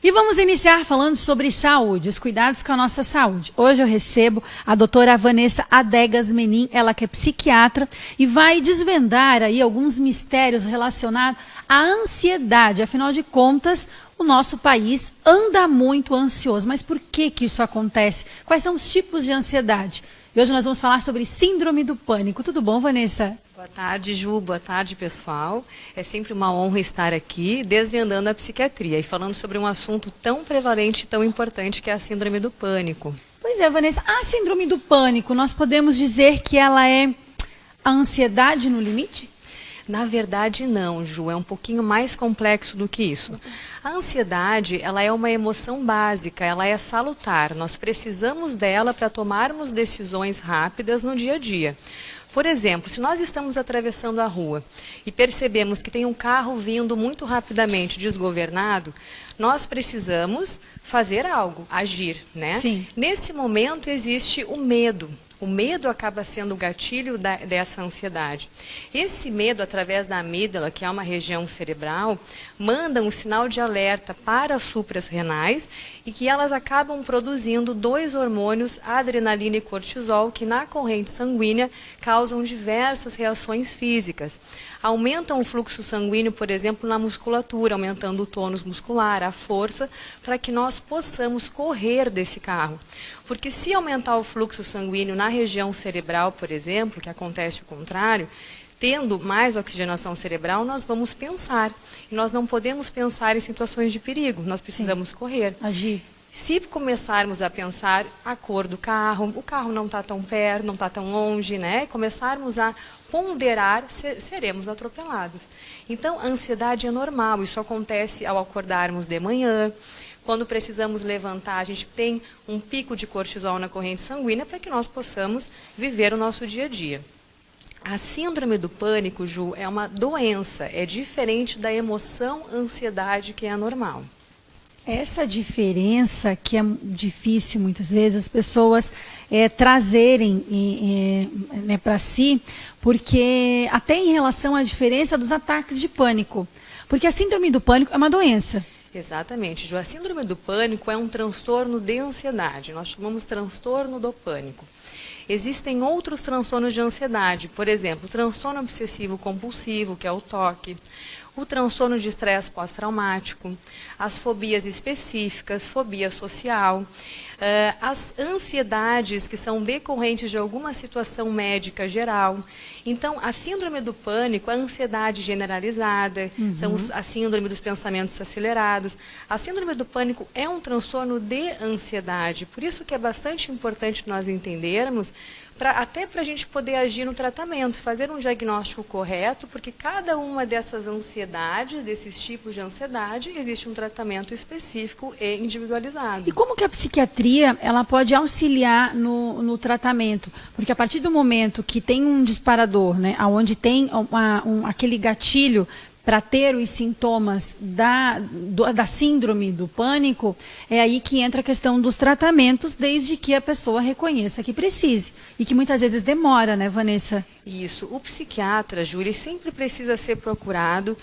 E vamos iniciar falando sobre saúde, os cuidados com a nossa saúde. Hoje eu recebo a doutora Vanessa Adegas Menin, ela que é psiquiatra, e vai desvendar aí alguns mistérios relacionados à ansiedade. Afinal de contas, o nosso país anda muito ansioso. Mas por que isso acontece? Quais são os tipos de ansiedade? E hoje nós vamos falar sobre síndrome do pânico. Tudo bom, Vanessa? Boa tarde, Ju. Boa tarde, pessoal. É sempre uma honra estar aqui desvendando a psiquiatria e falando sobre um assunto tão prevalente e tão importante que é a síndrome do pânico. Pois é, Vanessa. A síndrome do pânico, nós podemos dizer que ela é a ansiedade no limite? Na verdade, não, Ju. É um pouquinho mais complexo do que isso. A ansiedade, ela é uma emoção básica, ela é salutar. Nós precisamos dela para tomarmos decisões rápidas no dia a dia. Por exemplo, se nós estamos atravessando a rua e percebemos que tem um carro vindo muito rapidamente desgovernado, nós precisamos fazer algo, agir, né? Sim. Nesse momento existe o medo. O medo acaba sendo o gatilho dessa ansiedade. Esse medo, através da amígdala, que é uma região cerebral, manda um sinal de alerta para as suprarrenais e que elas acabam produzindo dois hormônios, adrenalina e cortisol, que na corrente sanguínea causam diversas reações físicas. Aumentam o fluxo sanguíneo, por exemplo, na musculatura, aumentando o tônus muscular, a força, para que nós possamos correr desse carro. Porque se aumentar o fluxo sanguíneo na região cerebral, por exemplo, que acontece o contrário, tendo mais oxigenação cerebral, nós vamos pensar. E nós não podemos pensar em situações de perigo, nós precisamos correr. Agir. Se começarmos a pensar a cor do carro, o carro não está tão perto, não está tão longe, né? Começarmos a ponderar, seremos atropelados. Então, a ansiedade é normal, isso acontece ao acordarmos de manhã. Quando precisamos levantar, a gente tem um pico de cortisol na corrente sanguínea para que nós possamos viver o nosso dia a dia. A síndrome do pânico, Ju, é uma doença, é diferente da emoção ansiedade, que é a normal. Essa diferença que é difícil muitas vezes as pessoas trazerem né, para si, porque até em relação à diferença dos ataques de pânico, porque a síndrome do pânico é uma doença. Exatamente, Ju. A síndrome do pânico é um transtorno de ansiedade, nós chamamos transtorno do pânico. Existem outros transtornos de ansiedade, por exemplo, o transtorno obsessivo compulsivo, que é o TOC, o transtorno de estresse pós-traumático, as fobias específicas, fobia social, as ansiedades que são decorrentes de alguma situação médica geral. Então, a síndrome do pânico, a ansiedade generalizada, são a síndrome dos pensamentos acelerados. A síndrome do pânico é um transtorno de ansiedade, por isso que é bastante importante nós entendermos, até para a gente poder agir no tratamento, fazer um diagnóstico correto, porque cada uma dessas ansiedades, desses tipos de ansiedade, existe um tratamento específico e individualizado. E como que a psiquiatria ela pode auxiliar no tratamento? Porque a partir do momento que tem um disparador, né, onde tem aquele gatilho para ter os sintomas da síndrome do pânico, é aí que entra a questão dos tratamentos, desde que a pessoa reconheça que precise. E que muitas vezes demora, né, Vanessa? Isso. O psiquiatra, Júlia, sempre precisa ser procurado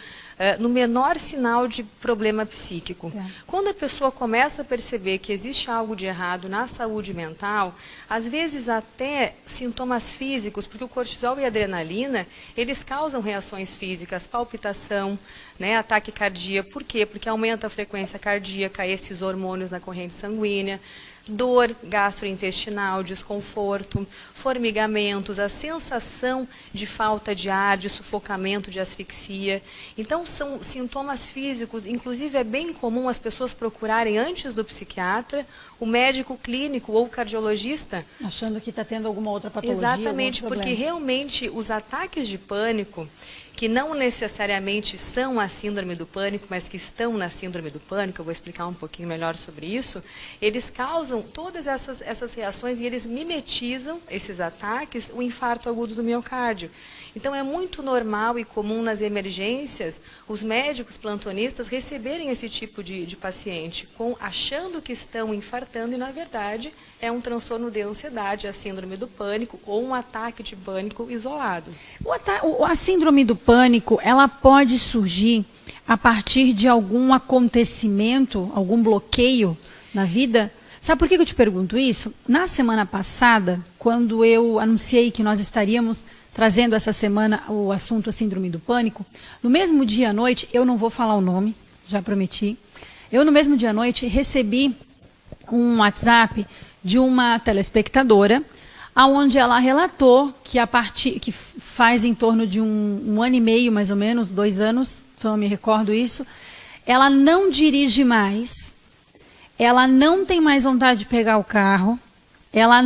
no menor sinal de problema psíquico. Quando a pessoa começa a perceber que existe algo de errado na saúde mental, às vezes até sintomas físicos, porque o cortisol e a adrenalina, eles causam reações físicas, palpitação, né, ataque cardíaco. Por quê? Porque aumenta a frequência cardíaca, esses hormônios na corrente sanguínea, dor gastrointestinal, desconforto, formigamentos, a sensação de falta de ar, de sufocamento, de asfixia. Então, são sintomas físicos, inclusive é bem comum as pessoas procurarem antes do psiquiatra, o médico clínico ou o cardiologista. Achando que está tendo alguma outra patologia. Exatamente, porque realmente os ataques de pânico, que não necessariamente são a síndrome do pânico, mas que estão na síndrome do pânico, eu vou explicar um pouquinho melhor sobre isso, eles causam todas essas reações e eles mimetizam, esses ataques, o infarto agudo do miocárdio. Então, é muito normal e comum nas emergências os médicos plantonistas receberem esse tipo de paciente, achando que estão infartando e, na verdade, é um transtorno de ansiedade, a síndrome do pânico ou um ataque de pânico isolado. A síndrome do pânico, ela pode surgir a partir de algum acontecimento, algum bloqueio na vida? Sabe por que eu te pergunto isso? Na semana passada, quando eu anunciei que nós estaríamos trazendo essa semana o assunto a síndrome do pânico, no mesmo dia à noite, eu não vou falar o nome, já prometi, eu no mesmo dia à noite recebi um WhatsApp de uma telespectadora, onde ela relatou que faz em torno de um ano e meio, mais ou menos, 2 anos, se eu não me recordo isso, ela não dirige mais, ela não tem mais vontade de pegar o carro, ela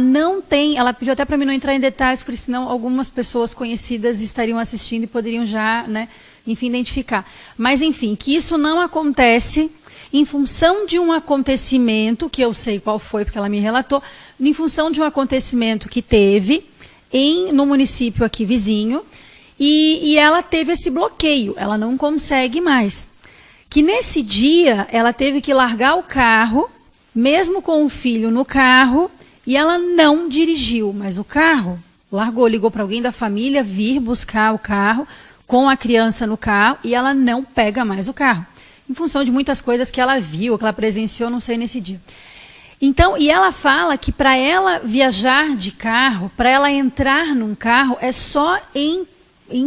pediu até para mim não entrar em detalhes, porque senão algumas pessoas conhecidas estariam assistindo e poderiam já, né, enfim, identificar. Mas, enfim, que isso não acontece em função de um acontecimento, que eu sei qual foi, porque ela me relatou, em função de um acontecimento que teve no município aqui vizinho, e ela teve esse bloqueio, ela não consegue mais. Que nesse dia, ela teve que largar o carro, mesmo com o filho no carro, e ela não dirigiu, mas o carro largou, ligou para alguém da família vir buscar o carro, com a criança no carro, e ela não pega mais o carro. Em função de muitas coisas que ela viu, que ela presenciou, não sei, nesse dia. Então, e ela fala que para ela viajar de carro, para ela entrar num carro, é só em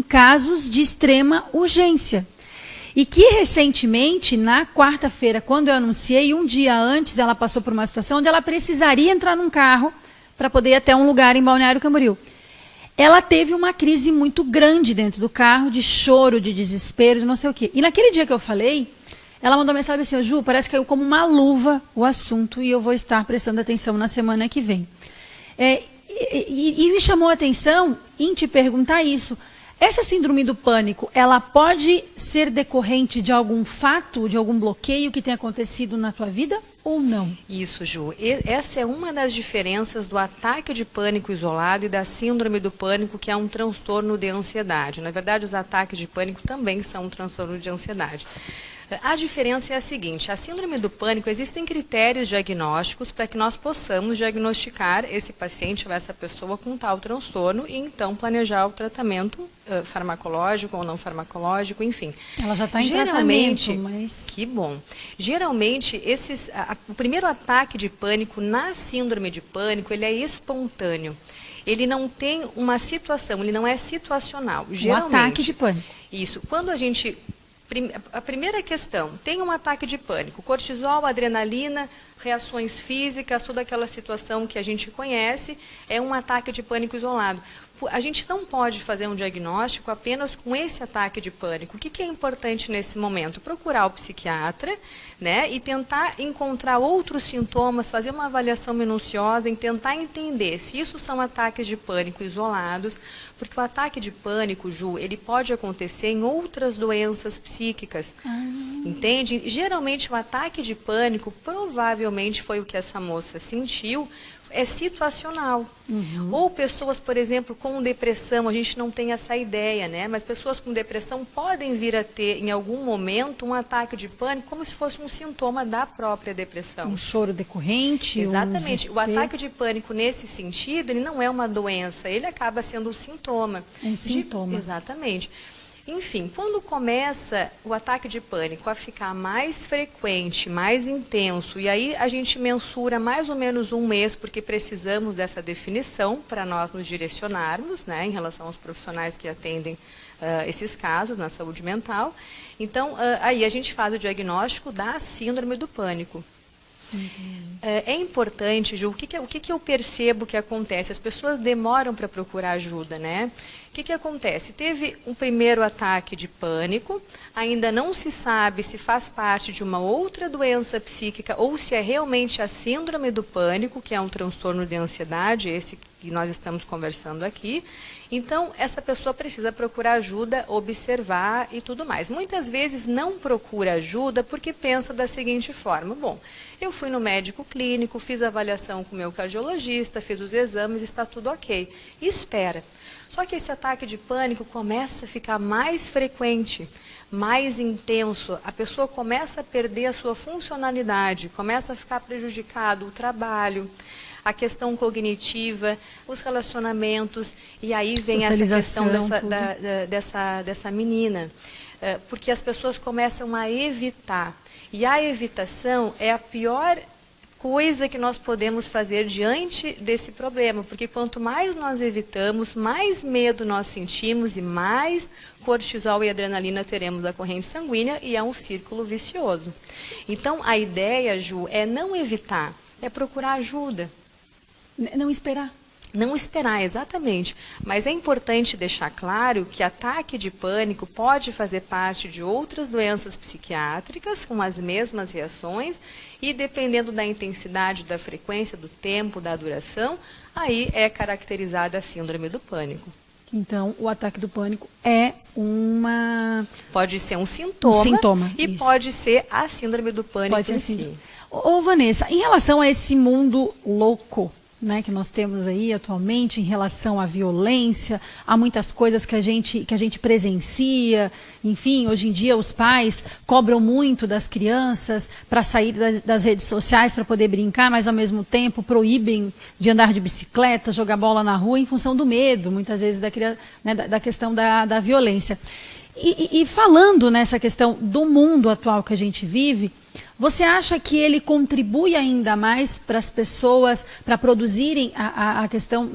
casos de extrema urgência. E que recentemente, na quarta-feira, quando eu anunciei, um dia antes, ela passou por uma situação onde ela precisaria entrar num carro para poder ir até um lugar em Balneário Camboriú. Ela teve uma crise muito grande dentro do carro, de choro, de desespero, de não sei o quê. E naquele dia que eu falei, ela mandou mensagem assim: Ju, parece que caiu como uma luva o assunto e eu vou estar prestando atenção na semana que vem. E me chamou a atenção em te perguntar isso. Essa síndrome do pânico, ela pode ser decorrente de algum fato, de algum bloqueio que tenha acontecido na tua vida ou não? Isso, Ju. Essa é uma das diferenças do ataque de pânico isolado e da síndrome do pânico, que é um transtorno de ansiedade. Na verdade, os ataques de pânico também são um transtorno de ansiedade. A diferença é a seguinte: a síndrome do pânico, existem critérios diagnósticos para que nós possamos diagnosticar esse paciente ou essa pessoa com tal transtorno e então planejar o tratamento farmacológico ou não farmacológico, enfim. Ela já está em tratamento, mas... Que bom. Geralmente, o primeiro ataque de pânico na síndrome de pânico, ele é espontâneo. Ele não tem uma situação, ele não é situacional. Geralmente, ataque de pânico. Isso. Quando a primeira questão, tem um ataque de pânico, cortisol, adrenalina, reações físicas, toda aquela situação que a gente conhece, é um ataque de pânico isolado. A gente não pode fazer um diagnóstico apenas com esse ataque de pânico. O que é importante nesse momento? Procurar o psiquiatra, né, e tentar encontrar outros sintomas, fazer uma avaliação minuciosa, e tentar entender se isso são ataques de pânico isolados, porque o ataque de pânico, Ju, ele pode acontecer em outras doenças psíquicas, entende? Geralmente o ataque de pânico, provavelmente foi o que essa moça sentiu, é situacional. Ou pessoas, por exemplo, com depressão, a gente não tem essa ideia, né? Mas pessoas com depressão podem vir a ter, em algum momento, um ataque de pânico como se fosse um sintoma da própria depressão. Um choro decorrente? Exatamente. O ataque de pânico, nesse sentido, ele não é uma doença, ele acaba sendo um sintoma. É um sintoma. Exatamente. Enfim, quando começa o ataque de pânico a ficar mais frequente, mais intenso, e aí a gente mensura mais ou menos 1 mês, porque precisamos dessa definição para nós nos direcionarmos, né, em relação aos profissionais que atendem esses casos na saúde mental. Então, aí a gente faz o diagnóstico da síndrome do pânico. É importante, Ju, o que eu percebo que acontece? As pessoas demoram para procurar ajuda, né? O que acontece? Teve um primeiro ataque de pânico, ainda não se sabe se faz parte de uma outra doença psíquica ou se é realmente a síndrome do pânico, que é um transtorno de ansiedade, esse que nós estamos conversando aqui. Então, essa pessoa precisa procurar ajuda, observar e tudo mais. Muitas vezes não procura ajuda porque pensa da seguinte forma: bom, eu fui no médico clínico, fiz a avaliação com o meu cardiologista, fiz os exames, está tudo ok. E espera. Só que esse ataque de pânico começa a ficar mais frequente, mais intenso, a pessoa começa a perder a sua funcionalidade, começa a ficar prejudicado o trabalho, a questão cognitiva, os relacionamentos, e aí vem essa questão dessa menina. Porque as pessoas começam a evitar. E a evitação é a pior coisa que nós podemos fazer diante desse problema, porque quanto mais nós evitamos, mais medo nós sentimos e mais cortisol e adrenalina teremos a corrente sanguínea, e é um círculo vicioso. Então, a ideia, Ju, é não evitar, é procurar ajuda. Não esperar. Não esperar, exatamente. Mas é importante deixar claro que ataque de pânico pode fazer parte de outras doenças psiquiátricas com as mesmas reações e, dependendo da intensidade, da frequência, do tempo, da duração, aí é caracterizada a síndrome do pânico. Então, o ataque do pânico é uma... Pode ser um sintoma e isso. Pode ser a síndrome do pânico em si. Ô, Vanessa, em relação a esse mundo louco, né, que nós temos aí atualmente em relação à violência, há muitas coisas que a gente presencia, enfim, hoje em dia os pais cobram muito das crianças para sair das redes sociais para poder brincar, mas ao mesmo tempo proíbem de andar de bicicleta, jogar bola na rua em função do medo, muitas vezes da questão da violência. E falando nessa questão do mundo atual que a gente vive, você acha que ele contribui ainda mais para as pessoas, para produzirem a questão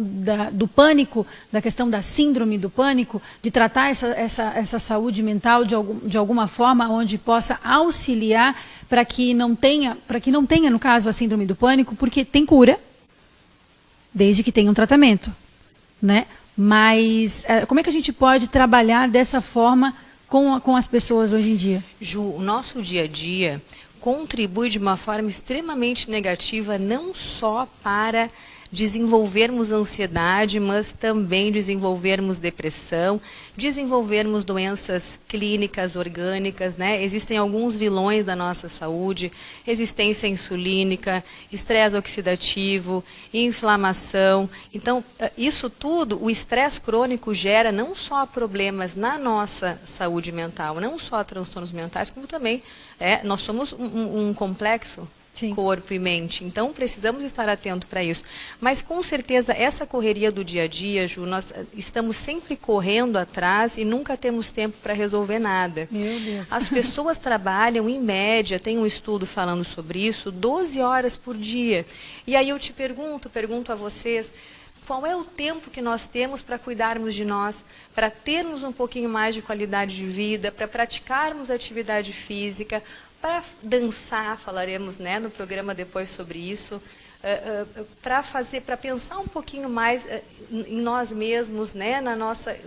do pânico, da questão da síndrome do pânico, de tratar essa saúde mental de alguma forma, onde possa auxiliar para que não tenha, no caso, a síndrome do pânico, porque tem cura, desde que tenha um tratamento, né? Mas como é que a gente pode trabalhar dessa forma com as pessoas hoje em dia? Ju, o nosso dia a dia contribui de uma forma extremamente negativa, não só para desenvolvermos ansiedade, mas também desenvolvermos depressão, desenvolvermos doenças clínicas, orgânicas, né? Existem alguns vilões da nossa saúde, resistência insulínica, estresse oxidativo, inflamação. Então, isso tudo, o estresse crônico gera não só problemas na nossa saúde mental, não só transtornos mentais, como também nós somos um complexo. Sim. Corpo e mente. Então, precisamos estar atentos para isso. Mas, com certeza, essa correria do dia a dia, Ju, nós estamos sempre correndo atrás e nunca temos tempo para resolver nada. Meu Deus. As pessoas trabalham, em média, tem um estudo falando sobre isso, 12 horas por dia. E aí eu te pergunto a vocês, qual é o tempo que nós temos para cuidarmos de nós, para termos um pouquinho mais de qualidade de vida, para praticarmos atividade física, para dançar, falaremos, né, no programa depois sobre isso, para pensar um pouquinho mais em nós mesmos, né,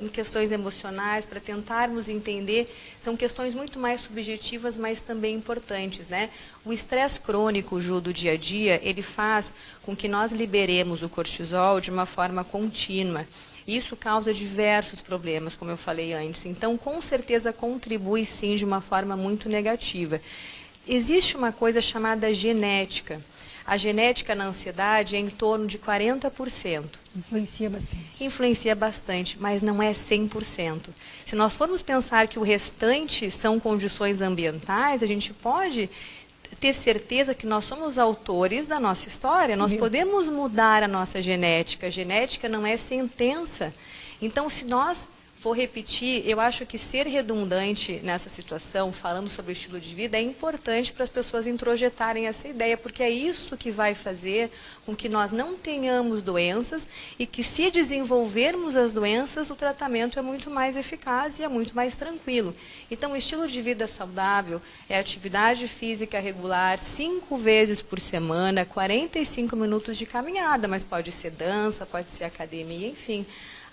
em questões emocionais, para tentarmos entender, são questões muito mais subjetivas, mas também importantes, né? O estresse crônico, Ju, do dia a dia, ele faz com que nós liberemos o cortisol de uma forma contínua. Isso causa diversos problemas, como eu falei antes. Então, com certeza, contribui, sim, de uma forma muito negativa. Existe uma coisa chamada genética. A genética na ansiedade é em torno de 40%. Influencia bastante. Influencia bastante, mas não é 100%. Se nós formos pensar que o restante são condições ambientais, a gente pode ter certeza que nós somos autores da nossa história, nós podemos mudar a nossa genética. A genética não é sentença. Então, se nós for repetir, eu acho que ser redundante nessa situação, falando sobre o estilo de vida, é importante para as pessoas introjetarem essa ideia, porque é isso que vai fazer com que nós não tenhamos doenças e que, se desenvolvermos as doenças, o tratamento é muito mais eficaz e é muito mais tranquilo. Então, o estilo de vida saudável é atividade física regular 5 vezes por semana, 45 minutos de caminhada, mas pode ser dança, pode ser academia, enfim.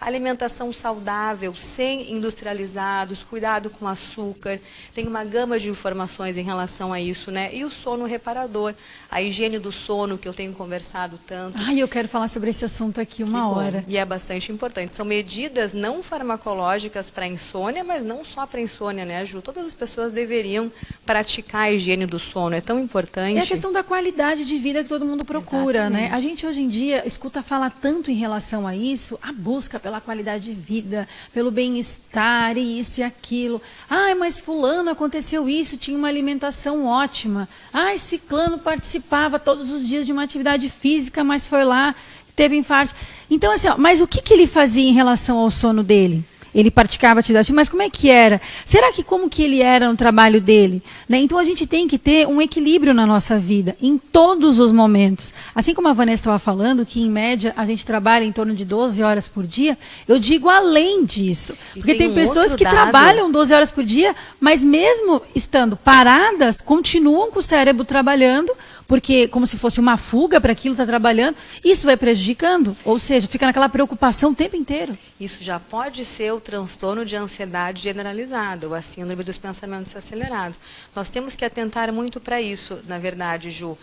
Alimentação saudável, sem industrializados, cuidado com açúcar, tem uma gama de informações em relação a isso, né? E o sono reparador, a higiene do sono, que eu tenho conversado tanto. Ai, eu quero falar sobre esse assunto aqui uma hora. E é bastante importante. São medidas não farmacológicas para insônia, mas não só para insônia, né, Ju? Todas as pessoas deveriam praticar a higiene do sono, é tão importante. É a questão da qualidade de vida que todo mundo procura, né? A gente hoje em dia escuta falar tanto em relação a isso, a busca pela qualidade de vida, pelo bem-estar e isso e aquilo. Ai, mas fulano aconteceu isso, tinha uma alimentação ótima. Ai, ciclano participava todos os dias de uma atividade física, mas foi lá, teve infarto. Então, assim, ó, mas o que ele fazia em relação ao sono dele? Ele praticava atividade, mas como é que era? Será que como que ele era no trabalho dele? Né? Então a gente tem que ter um equilíbrio na nossa vida, em todos os momentos. Assim como a Vanessa estava falando, que em média a gente trabalha em torno de 12 horas por dia, eu digo além disso. Porque tem pessoas que trabalham 12 horas por dia, mas mesmo estando paradas, continuam com o cérebro trabalhando, porque como se fosse uma fuga para aquilo que está trabalhando, isso vai prejudicando, ou seja, fica naquela preocupação o tempo inteiro. Isso já pode ser o transtorno de ansiedade generalizada, ou a síndrome dos pensamentos acelerados. Nós temos que atentar muito para isso, na verdade, Ju.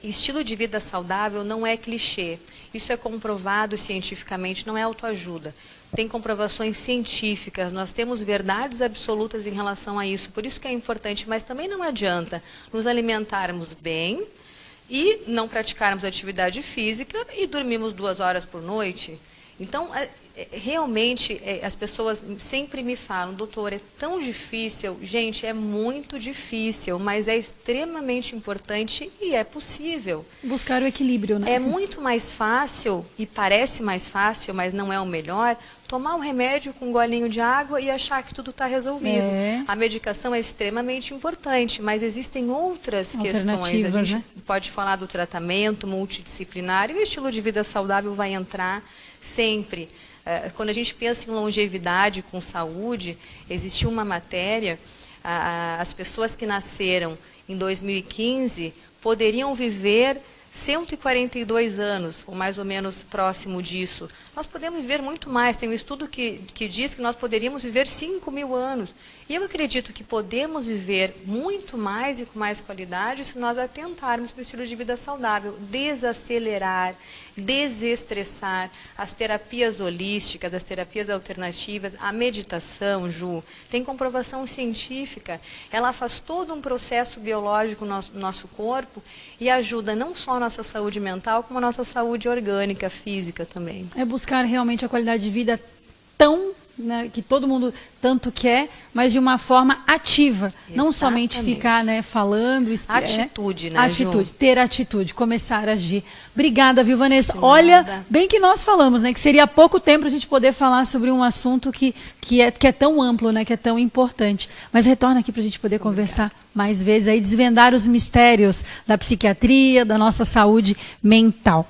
Estilo de vida saudável não é clichê. Isso é comprovado cientificamente, não é autoajuda. Tem comprovações científicas, nós temos verdades absolutas em relação a isso. Por isso que é importante, mas também não adianta nos alimentarmos bem e não praticarmos atividade física e dormirmos 2 horas por noite. Então, realmente, as pessoas sempre me falam, doutor, é tão difícil. Gente, é muito difícil, mas é extremamente importante e é possível. Buscar o equilíbrio, né? É muito mais fácil, e parece mais fácil, mas não é o melhor, tomar um remédio com um golinho de água e achar que tudo está resolvido. A medicação é extremamente importante, mas existem outras questões. A gente pode falar do tratamento multidisciplinar e o estilo de vida saudável vai entrar sempre. Quando a gente pensa em longevidade com saúde, existiu uma matéria, as pessoas que nasceram em 2015 poderiam viver 142 anos, ou mais ou menos próximo disso. Nós podemos viver muito mais. Tem um estudo que diz que nós poderíamos viver 5.000 anos. E eu acredito que podemos viver muito mais e com mais qualidade se nós atentarmos para o estilo de vida saudável, desacelerar, desestressar, as terapias holísticas, as terapias alternativas, a meditação, Ju, tem comprovação científica. Ela faz todo um processo biológico no nosso corpo e ajuda não só a nossa saúde mental, como a nossa saúde orgânica, física também. É buscar realmente a qualidade de vida tão, né, que todo mundo tanto quer, mas de uma forma ativa. Exatamente. Não somente ficar, né, falando. Atitude, né, atitude, Ju? Ter atitude, começar a agir. Obrigada, viu, Vanessa? Olha, bem que nós falamos, né, que seria pouco tempo a gente poder falar sobre um assunto que é tão amplo, né, que é tão importante. Mas retorna aqui para a gente poder conversar mais vezes, aí desvendar os mistérios da psiquiatria, da nossa saúde mental.